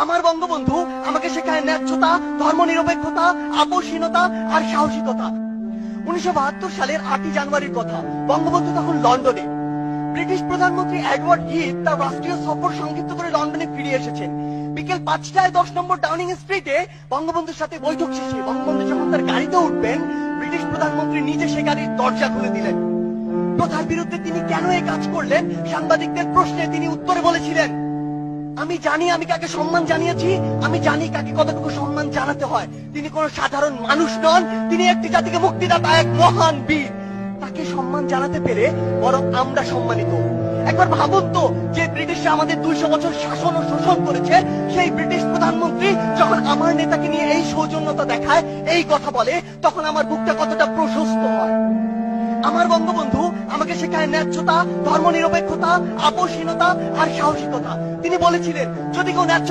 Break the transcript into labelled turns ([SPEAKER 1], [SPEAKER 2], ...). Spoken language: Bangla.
[SPEAKER 1] আমার বঙ্গবন্ধু আমাকে শেখায় ন্যায্যতা, ধর্মনিরপেক্ষতা, আপোষহীনতা আর সাহসিকতা। 1972 সালের 8ই জানুয়ারির কথা। বঙ্গবন্ধু তখন লন্ডনে। ব্রিটিশ প্রধানমন্ত্রী এডওয়ার্ড হিথ তার রাষ্ট্রীয় সফর সংক্ষিপ্ত করে লন্ডনে ফিরে এসেছেন। বিকেল 5টায় 10 নম্বর ডাউনিং স্ট্রিটে বঙ্গবন্ধুর সাথে বৈঠক শেষে বঙ্গবন্ধু যখন তার গাড়িতে উঠবেন, ব্রিটিশ প্রধানমন্ত্রী নিজে সে গাড়ির দরজা খুলে দিলেন। প্রথার বিরুদ্ধে তিনি কেন এই কাজ করলেন, সাংবাদিকদের প্রশ্নে তিনি উত্তরে বলেছিলেন, আমি জানি আমি কাকে সম্মান জানিয়েছি, আমি জানি কাকে কতটুকু সম্মান জানাতে হয়। তিনি কোন সাধারণ মানুষ নন, তিনি একটি জাতিকে মুক্তিদাতা, এক মহান বীর। তাকে সম্মান জানাতে পেরে বরং আমরা সম্মানিত। একবার ভাবুন তো, যে ব্রিটিশরা আমাদের 200 বছর শাসন ও শোষণ করেছে, সেই ব্রিটিশ প্রধানমন্ত্রী যখন আমার নেতাকে নিয়ে এই সৌজন্যতা দেখায়, এই কথা বলে, তখন আমার বুকটা কতটা প্রশস্ত হয়। আমার বঙ্গবন্ধু আমাকে শেখায় ন্যায্যতা, ধর্মনিরপেক্ষতা, আপোষহীনতা আর সাহসিকতা। তিনি বলেছিলেন, যদি কেউ ন্যায্য